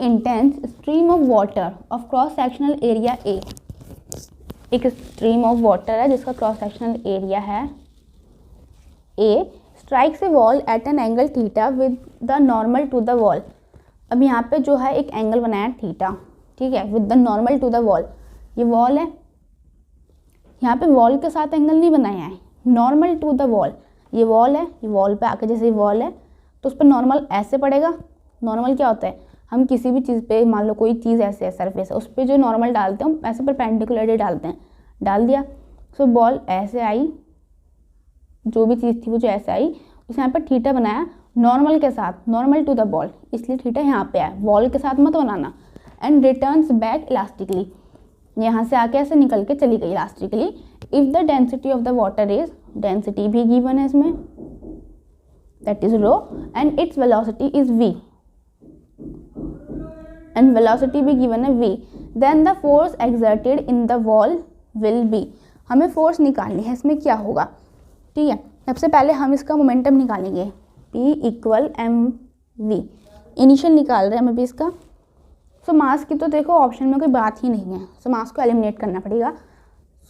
Intense stream of water of cross sectional area A, एक stream of water है जिसका cross sectional area है A, strikes a wall at an angle theta with the normal to the wall. अब यहाँ पे जो है एक एंगल बनाया थीटा, ठीक है, with the normal to the wall. ये वॉल है, यहाँ पे वॉल के साथ एंगल नहीं बनाया है, नॉर्मल टू द वॉल। ये वॉल है, ये वॉल पे आके जैसे वॉल है तो उस पर नॉर्मल ऐसे पड़ेगा। नॉर्मल क्या होता है, हम किसी भी चीज़ पे, मान लो कोई चीज़ ऐसे है सरफेस है, उस पर जो नॉर्मल डालते हैं हम ऐसे परपेंडिकुलरली डालते हैं, डाल दिया। सो बॉल ऐसे आई, जो भी चीज़ थी वो जो ऐसे आई, उस यहाँ पर थीटा बनाया नॉर्मल के साथ, नॉर्मल टू द बॉल, इसलिए थीटा यहाँ पे है, वॉल के साथ मत बनाना। एंड रिटर्न्स बैक इलास्टिकली, यहाँ से आके ऐसे निकल के चली गई elastically. If the density of the water is, density भी गिवन है इसमें, that is rho, and its velocity is v, and velocity भी गिवन है v, then the force exerted in the wall will be. हमें force निकालनी है, इसमें क्या होगा, ठीक है। सबसे पहले हम इसका मोमेंटम निकालेंगे, P इक्वल mv, इनिशियल निकाल रहे हैं हम अभी इसका। सो मास की तो देखो ऑप्शन में कोई बात ही नहीं है, सो मास को एलिमिनेट करना पड़ेगा।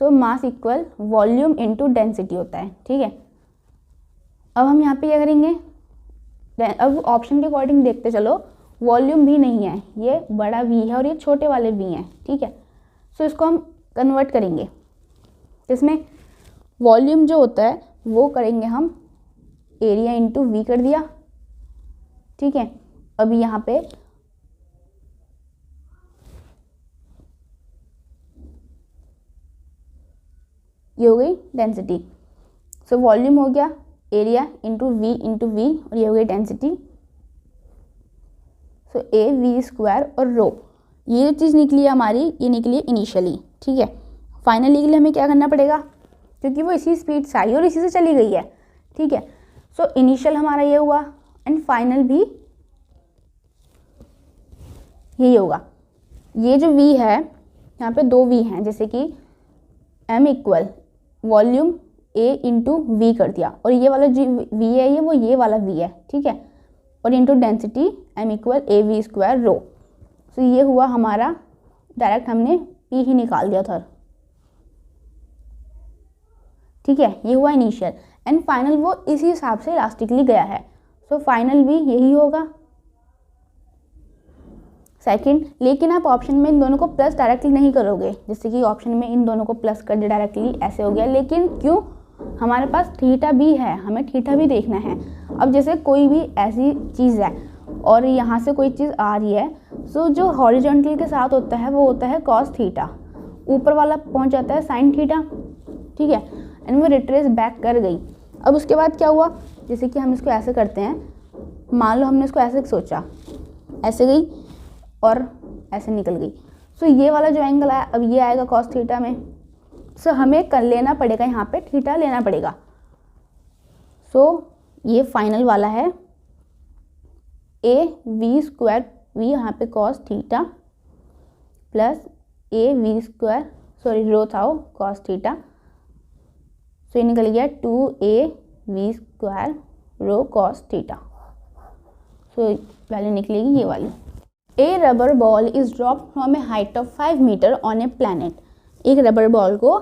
So mass equal volume into density होता है, ठीक है। अब हम यहाँ पे क्या करेंगे, अब ऑप्शन के अकॉर्डिंग देखते चलो, वॉल्यूम भी नहीं है, ये बड़ा v है और ये छोटे वाले v हैं, ठीक है। सो इसको हम कन्वर्ट करेंगे, इसमें वॉल्यूम जो होता है वो करेंगे हम एरिया इंटू v कर दिया, ठीक है। अभी यहाँ पे ये हो गई डेंसिटी। सो वॉल्यूम हो गया एरिया इंटू v, और ये हो गई density. So a v square और रो, ये जो चीज़ निकली है हमारी, ये निकली है इनिशियली, ठीक है। फाइनली के लिए हमें क्या करना पड़ेगा, क्योंकि वो इसी स्पीड से आई और इसी से चली गई है, ठीक है। सो इनिशियल हमारा ये हुआ एंड फाइनल भी यही होगा। ये जो v है, यहाँ पे दो v हैं, जैसे कि m equal volume a into v कर दिया, और ये वाला जो v है ये वाला v है, ठीक है, और into density m equal a v square rho. So ये हुआ हमारा, डायरेक्ट हमने p ही निकाल दिया था, ठीक है। ये हुआ इनिशियल एंड फाइनल वो इसी हिसाब से इलास्टिकली गया है। सो फाइनल भी यही होगा सेकंड। लेकिन आप ऑप्शन में इन दोनों को प्लस डायरेक्टली नहीं करोगे, जैसे कि ऑप्शन में इन दोनों को प्लस कर दिया डायरेक्टली, ऐसे हो गया। लेकिन क्यों, हमारे पास थीटा भी है, हमें थीटा भी देखना है। अब जैसे कोई भी ऐसी चीज़ है और यहाँ से कोई चीज़ आ रही है, सो जो हॉरिजॉन्टल के साथ होता है वो होता है कॉस थीटा, ऊपर वाला पहुँच जाता है साइन थीटा, ठीक है। एंड वो रिट्रेस बैक कर गई। अब उसके बाद क्या हुआ, जैसे कि हम इसको ऐसे करते हैं, मान लो हमने इसको ऐसे सोचा, ऐसे गई और ऐसे निकल गई। सो ये वाला जो एंगल है अब ये आएगा कॉस थीटा में। सो हमें कर लेना पड़ेगा, यहाँ पे थीटा लेना पड़ेगा। सो ये फाइनल वाला है a v स्क्वायर v, यहाँ पे cos theta plus a v square, sorry rho था वो, कॉस थीटा। सो ये निकल गया 2a v square rho cos theta. So value निकलेगी ये वाली। A rubber ball is drop from a height of 5 metre on a planet. एक rubber ball को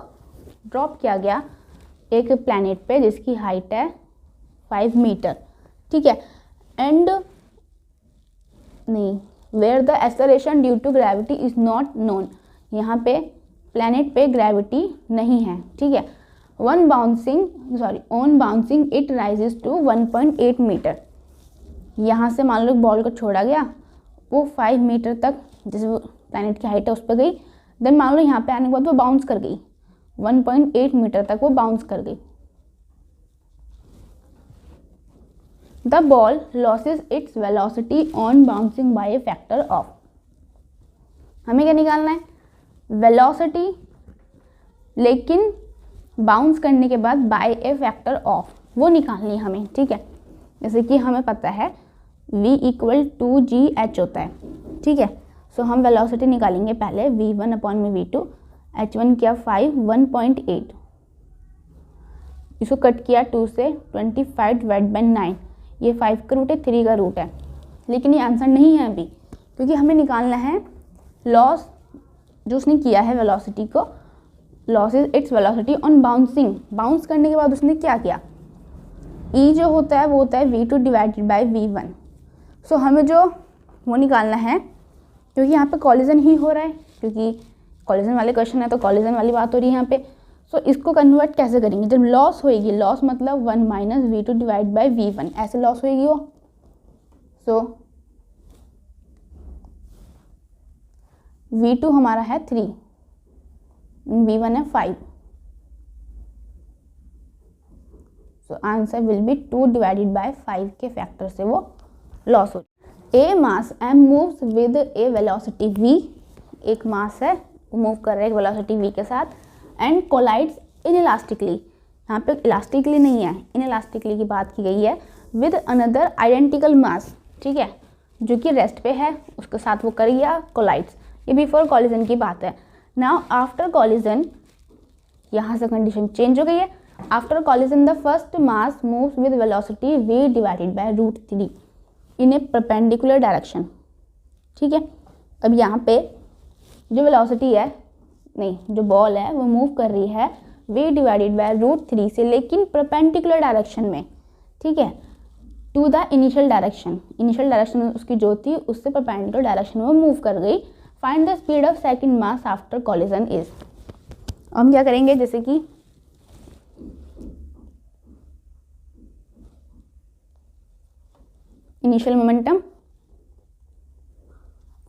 ड्रॉप किया गया एक प्लैनेट पे जिसकी हाइट है 5 मीटर, ठीक है। एंड नहीं, where the acceleration due to gravity is not known, यहाँ पे प्लैनेट पे ग्रेविटी नहीं है, ठीक है। On bouncing it rises to 1.8 metre. यहाँ से मान लो बॉल को छोड़ा गया, वो 5 मीटर तक, जैसे वो प्लैनेट की हाइट है उस पर गई, देन मान लो यहाँ पे आने के बाद वो बाउंस कर गई, 1.8 मीटर तक वो बाउंस कर गई। The ball loses its velocity on bouncing by a factor of. हमें क्या निकालना है, वेलोसिटी, लेकिन बाउंस करने के बाद बाय ए फैक्टर ऑफ वो निकालनी है हमें, ठीक है। जैसे कि हमें पता है v इक्वल 2gh होता है, ठीक है। सो हम वेलोसिटी निकालेंगे पहले, v1 अपॉन में v2, h1 किया 5, 1.8, इसको कट किया 2 से, 25 डिवाइड बाई 9, ये 5 का रूट है, 3 का रूट है, लेकिन ये आंसर नहीं है अभी, क्योंकि हमें निकालना है लॉस जो उसने किया है वेलोसिटी को, loss is it's velocity on bouncing. Bounce करने के बाद उसने क्या किया, ई जो होता है वो होता है v2 डिवाइडेड बाई v1। सो हमें जो वो निकालना है, क्योंकि यहाँ पे कॉलिजन ही हो रहा है, क्योंकि कॉलिजन वाले क्वेश्चन है तो कॉलिजन वाली बात हो रही है यहाँ पे। सो इसको कन्वर्ट कैसे करेंगे, जब लॉस होएगी, लॉस मतलब 1 minus v2 divide by v1, ऐसे लॉस होएगी वो। सो v2 हमारा है 3, v1 है 5। So answer will be 2 divided by 5 के फैक्टर से वो लॉस हो। ए मास m moves with A velocity v, एक मास है वो मूव कर रहा है एक वेलोसिटी v के साथ, एंड कोलाइड्स इनइलास्टिकली, यहाँ पे इलास्टिकली नहीं है, इनइलास्टिकली की बात की गई है, विद अनदर आइडेंटिकल मास, ठीक है, जो कि रेस्ट पे है, उसके साथ वो कर गया कोलाइड्स। ये बिफोर कॉलिजन की बात है। नाउ आफ्टर कॉलिजन, यहाँ से कंडीशन चेंज हो गई है। After collision the first mass moves with velocity v divided by √3 in A perpendicular direction, ठीक है। अब यहाँ पे जो वेलोसिटी है, नहीं, जो बॉल है वो मूव कर रही है v डिवाइडेड बाय √3 से, लेकिन परपेंडिकुलर डायरेक्शन में, ठीक है, to the initial direction. Initial direction उसकी जो थी उससे परपेंडिकुलर डायरेक्शन में मूव कर गई। Find the speed of second mass after collision is. हम क्या करेंगे, जैसे कि initial momentum,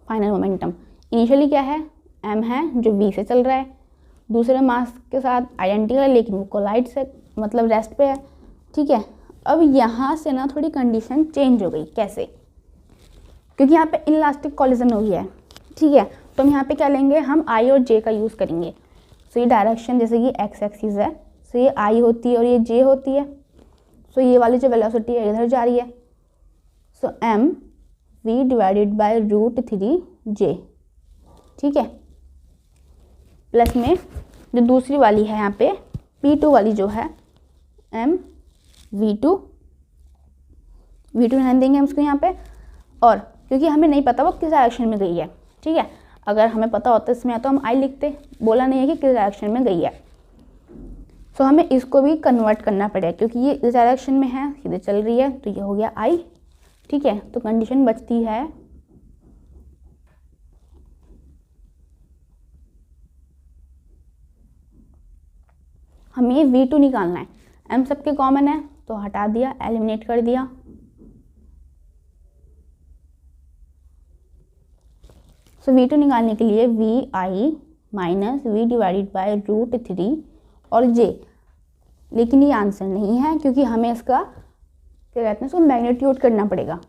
final momentum. Initially क्या है, m है जो v से चल रहा है, दूसरे मास के साथ आइडेंटिकल है लेकिन वो कोलाइड से, मतलब रेस्ट पे है, ठीक है। अब यहाँ से ना थोड़ी कंडीशन चेंज हो गई। कैसे, क्योंकि यहाँ पे इनइलास्टिक कॉलिजन हो गया है, ठीक है। तो हम यहाँ पे क्या लेंगे, हम i और j का यूज़ करेंगे। सो ये डायरेक्शन जैसे कि x एक्सिस है, सो ये i होती है और ये j होती है। सो ये वाली जो वेलोसिटी है इधर जा रही है। सो m v divided by √3j, ठीक है, प्लस में जो दूसरी वाली है यहाँ पे p2 वाली जो है m v2 ध्यान देंगे हम उसको यहाँ पे। और क्योंकि हमें नहीं पता वो किस डायरेक्शन में गई है, ठीक है, अगर हमें पता होता इसमें तो हम i लिखते, बोला नहीं है कि किस डायरेक्शन में गई है। सो हमें इसको भी कन्वर्ट करना पड़ेगा, क्योंकि ये इस डायरेक्शन में है, सीधे चल रही है, तो ये हो गया i, ठीक है। तो कंडीशन बचती है हमें ये v2 निकालना है। m सबके कॉमन है तो हटा दिया, एलिमिनेट कर दिया। सो v2 निकालने के लिए vi minus v divided by √3 और j, लेकिन ये आंसर नहीं है क्योंकि हमें इसका क्या कहते हैं, इसको मैग्नीट्यूड करना पड़ेगा।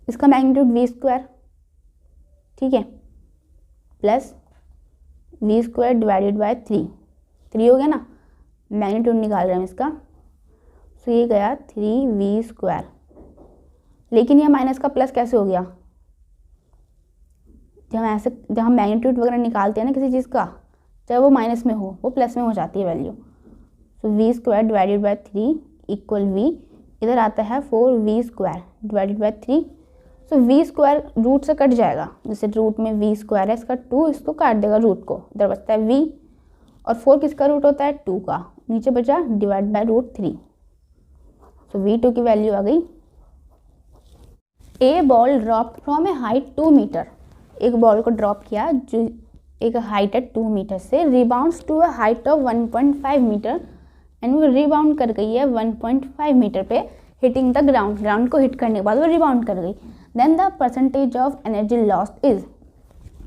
इसका मैग्नीट्यूड v², ठीक है, प्लस v² डिवाइडेड बाय 3 हो गया ना, मैग्नीट्यूड निकाल रहे हैं इसका। सो ये गया 3v², लेकिन ये माइनस का प्लस कैसे हो गया, जब हम मैग्नीट्यूड वगैरह निकालते हैं ना किसी चीज़ का, चाहे वो माइनस में हो वो प्लस में हो जाती है value. So v² divided by 3 equal v, इधर आता है 4v² divided by 3। So v² root से कट जाएगा, जैसे रूट में v² है, इसका 2 इसको काट देगा रूट को, इधर बचता है v, और 4 किसका रूट होता है 2 का, नीचे बचा डिवाइड बाय √3। सो v2 की वैल्यू आ गई। A ball drop from a height 2 metre, एक बॉल को ड्रॉप किया जो एक हाइट है 2 मीटर से, rebounds to a height of 1.5 metre and वो रिबाउंड कर गई है 1.5 मीटर पे, हिटिंग द ग्राउंड, ग्राउंड को हिट करने के बाद वो रिबाउंड कर गई। Then the percentage of energy lost is,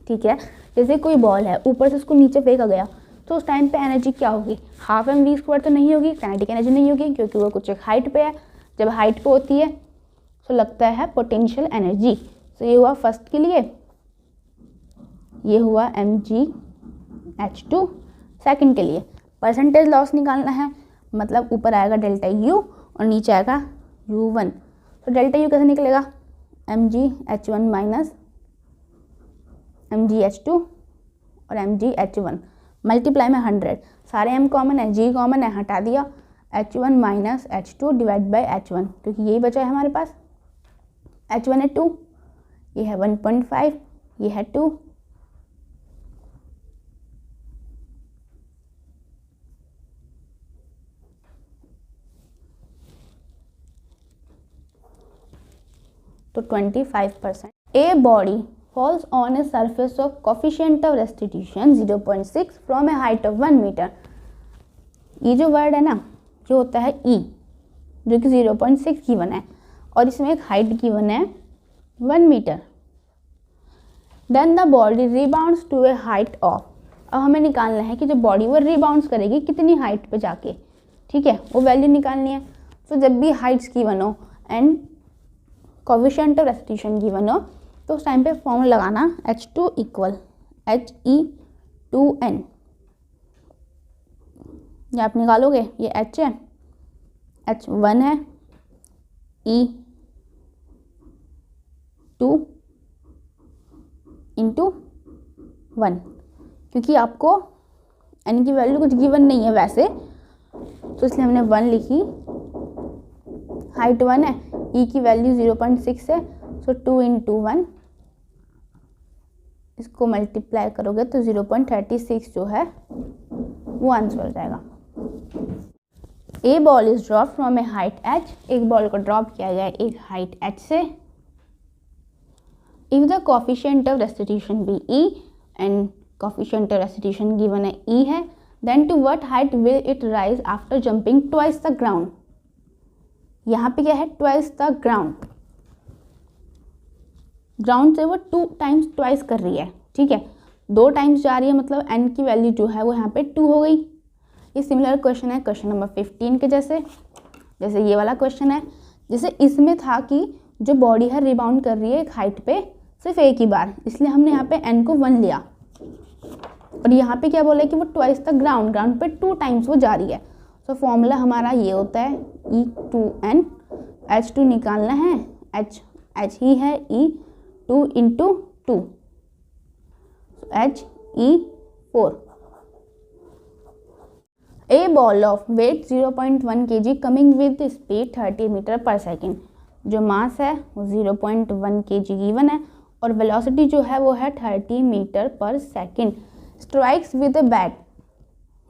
ठीक है, जैसे कोई बॉल है ऊपर से उसको नीचे फेंका गया तो उस टाइम पे एनर्जी क्या होगी, हाफ mv² तो नहीं होगी, काइनेटिक एनर्जी नहीं होगी क्योंकि वो कुछ एक हाइट पे है। जब हाइट पे होती है तो लगता है पोटेंशियल एनर्जी। तो ये हुआ फर्स्ट के लिए, ये हुआ mgh2। सेकंड के लिए परसेंटेज लॉस निकालना है, मतलब ऊपर आएगा डेल्टा U और नीचे आएगा U1। तो डेल्टा U कैसे निकलेगा, mgh1 माइनस mgh2 और mgh1 मल्टीप्लाई में 100, सारे m कॉमन है, g कॉमन है, हटा दिया, h1 minus h2 divide by h1, क्योंकि यही बचा है हमारे पास, h1 है 2, ये है 1.5, ये है 2। तो 25%। A body falls on a surface of coefficient of restitution 0.6 from a height of 1 meter। ये जो वर्ड है ना, जो होता है E, जो कि 0.6 गिवन है और इसमें एक हाइट गिवन है 1 metre. Then the body rebounds to a height of, अब हमें निकालना है कि जो बॉडी वो रिबाउंड्स करेगी कितनी हाइट पे जाके, ठीक है, वो वैल्यू निकालनी है। तो जब भी हाइट्स गिवन हो and coefficient of restitution given हो तो उस टाइम पे फॉर्मूला लगाना H2 इक्वल HE2N। ये आप निकालोगे, ये H है, H1 है, E2 इंटू 1, क्योंकि आपको N की वैल्यू कुछ गिवन नहीं है वैसे, तो इसलिए हमने 1 लिखी। हाइट 1 है, E की वैल्यू 0.6 है, सो 2 इंटू 1, इसको मल्टीप्लाई करोगे तो 0.36 जो है वो आंसर हो जाएगा। A ball is drop from a height h, एक बॉल को ड्रॉप किया गया एक हाइट h से। If the coefficient of restitution be E and coefficient of restitution given है E है, then to what height will it rise after jumping twice the ground. यहाँ पे क्या है, ट्वाइस द ग्राउंड, ग्राउंड से वो 2 times twice कर रही है, ठीक है, 2 टाइम्स जा रही है, मतलब n की वैल्यू जो है वो यहाँ पे 2 हो गई। ये सिमिलर क्वेश्चन है क्वेश्चन नंबर 15 के जैसे ये वाला क्वेश्चन है। जैसे इसमें था कि जो बॉडी है रिबाउंड कर रही है एक हाइट पे सिर्फ एक ही बार, इसलिए हमने यहाँ पे n को 1 लिया, और यहाँ पे क्या बोला है कि वो ट्वाइस द ग्राउंड, ग्राउंड पे 2 टाइम्स वो जा रही है। तो फॉर्मूला हमारा ये होता है E2N, H2 निकालना है, H ही है, E2 into 2, HE4। A ball of weight 0.1 kg coming with speed 30 metre पर सेकेंड, जो मास है वो 0.1 kg गिवन है और वेलोसिटी जो है वो है 30 मीटर पर second. Strikes with a bat,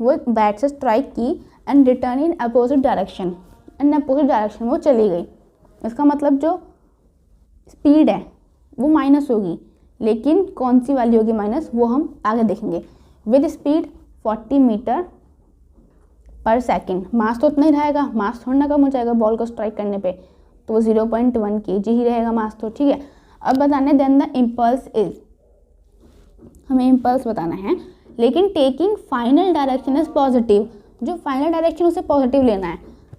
वो बैट से स्ट्राइक की and return in opposite direction, and opposite direction वो चली गई। इसका मतलब जो स्पीड है वो माइनस होगी, लेकिन कौन सी वैल्यू होगी माइनस वो हम आगे देखेंगे। विद स्पीड 40 मीटर पर सेकेंड, मास तो उतना ही रहेगा, मास थोड़ा ना कम हो जाएगा बॉल को स्ट्राइक करने पे, तो वो 0.1 kg ही रहेगा मास, तो ठीक है। अब बताने देन द इम्पल्स इज, हमें इम्पल्स बताना है, लेकिन taking final direction is positive, जो फाइनल डायरेक्शन उसे पॉजिटिव लेना है।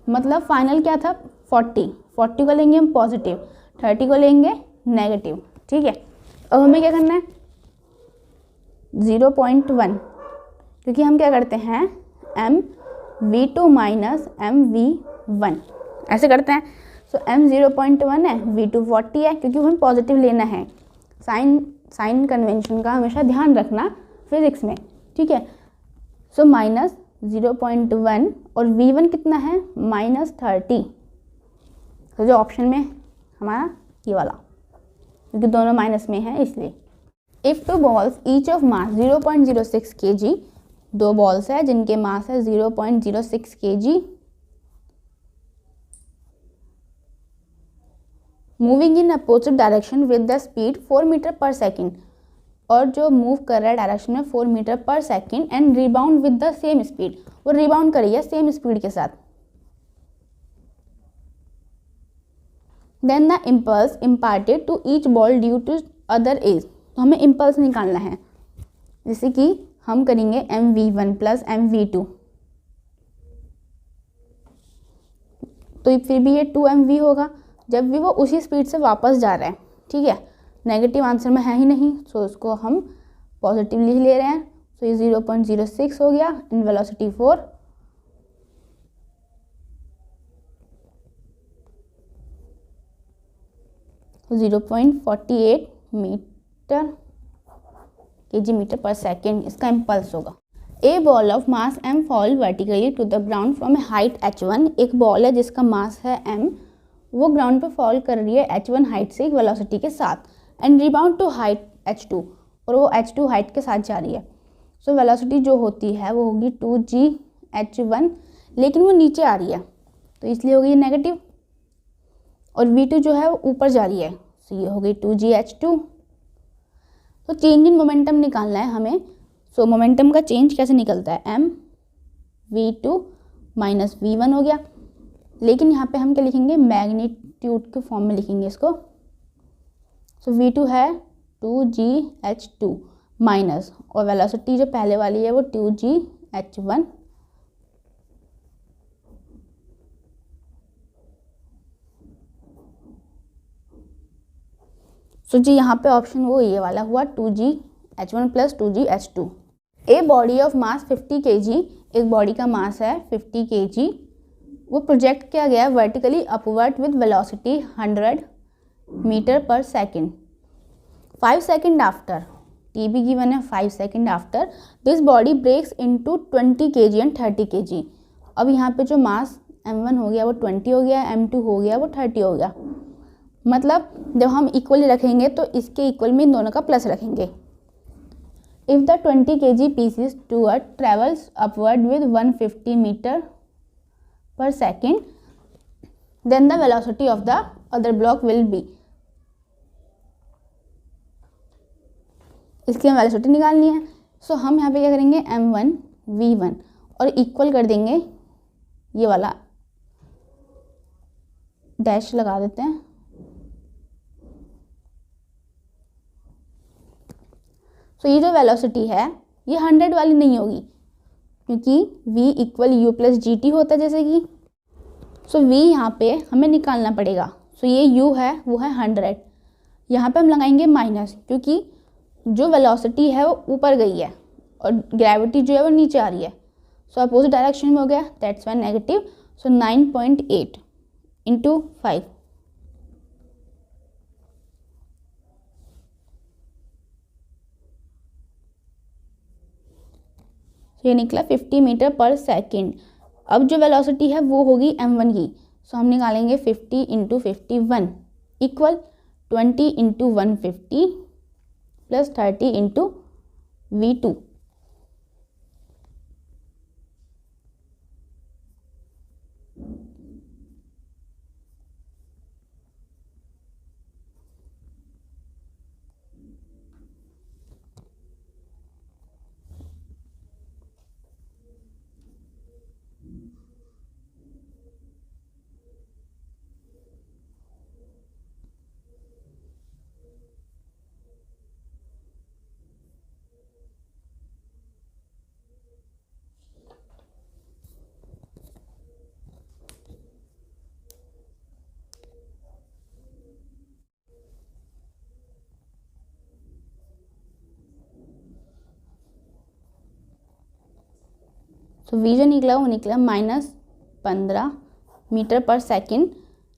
मतलब फाइनल क्या था 40 को लेंगे हम पॉजिटिव, 30 को लेंगे नेगेटिव, ठीक है। अब हमें क्या करना है 0.1, क्योंकि हम क्या करते हैं mv2 माइनस mv1 ऐसे करते हैं। सो m 0.1 है, v2 40 है, क्योंकि हमें पॉजिटिव लेना है। साइन कन्वेंशन का हमेशा ध्यान रखना फिजिक्स में, ठीक है। सो माइनस 0.1 और v1 कितना है -30, तो जो ऑप्शन में हमारा ये वाला, क्योंकि दोनों माइनस में है इसलिए। If 2 balls each of mass 0.06 kg, 2 balls है जिनके मास है 0.06 kg, moving in opposite direction with the speed 4 metre पर सेकेंड, और जो मूव कर रहा है डायरेक्शन में 4 मीटर पर second, and rebound with the same speed, वो रिबाउंड करी है सेम स्पीड के साथ। Then the impulse imparted to each ball due to other edge, तो हमें इम्पल्स निकालना है, जैसे कि हम करेंगे mv1 प्लस mv2, तो फिर भी ये 2mv होगा, जब भी वो उसी स्पीड से वापस जा रहा है, ठीक है। नेगेटिव आंसर में है ही नहीं, सो इसको हम पॉजिटिव लिख ले रहे हैं। सो ये 0.06 हो गया, इन वेलोसिटी 4, तो 0.48 मीटर kg मीटर पर सेकेंड इसका इम्पल्स होगा। A ball of mass m fall vertically to the ground from a height h1, एक बॉल है जिसका मास है m, वो ग्राउंड पे फॉल कर रही है h1 हाइट से एक वेलोसिटी के साथ। And rebound to height h2, और वो h2 हाइट के साथ जा रही है। सो वेलोसिटी जो होती है वो होगी 2gh1, लेकिन वो नीचे आ रही है तो इसलिए होगी नेगेटिव, और v2 जो है वो ऊपर जा रही है, सो ये होगी 2gh2। तो चेंज इन मोमेंटम निकालना है हमें। सो मोमेंटम का चेंज कैसे निकलता है, m v2 माइनस v1 हो गया, लेकिन यहाँ पे हम क्या लिखेंगे, मैग्नीट्यूड के फॉर्म में लिखेंगे इसको। सो v2 है 2gh2 माइनस, और वेलोसिटी जो पहले वाली है वो 2gh1, सो जी यहाँ पे ऑप्शन वो ये वाला हुआ 2gh1 plus 2gh2। A body of mass 50 kg, एक बॉडी का मास है 50 kg, वो प्रोजेक्ट किया गया vertically upward with velocity 100 metre पर सेकेंड 5 सेकेंड आफ्टर, टी भी गिवन है 5 second after, this body breaks into 20 kg and 30 kg। अब यहाँ पे जो मास m1 हो गया वो 20 हो गया, m2 हो गया वो 30 हो गया, मतलब जब हम इक्वली रखेंगे तो इसके इक्वल में इन दोनों का प्लस रखेंगे। If the 20 kg pieces to a travels upward with 150 metre per second, then the velocity of the other block will be, इसकी हमें वेलोसिटी निकालनी है। सो हम यहाँ पे क्या करेंगे, m1 v1 और इक्वल कर देंगे, ये वाला डैश लगा देते हैं। सो ये जो वेलोसिटी है ये 100 वाली नहीं होगी, क्योंकि v equal u plus G T होता है जैसे कि। सो v यहाँ पे हमें निकालना पड़ेगा। सो ये u है वो है 100, यहाँ पे हम लगाएंगे माइनस, क्योंकि जो वेलोसिटी है वो ऊपर गई है और ग्रेविटी जो है वो नीचे आ रही है। सो अपोजिट डायरेक्शन में हो गया, that's why negative. So 9.8 into 5, ये निकला 50 मीटर पर सेकेंड। अब जो वेलोसिटी है वो होगी m1 की, सो हम निकालेंगे 50 into 51 equal 20 into 150 plus 30 into v2। सो v जो निकला वो निकला -15 मीटर पर सेकेंड,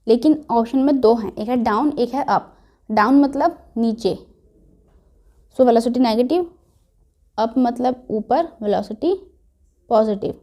लेकिन ऑप्शन में दो हैं, एक है डाउन एक है अप। डाउन मतलब नीचे, सो वेलोसिटी नेगेटिव, अप मतलब ऊपर, वेलोसिटी पॉजिटिव।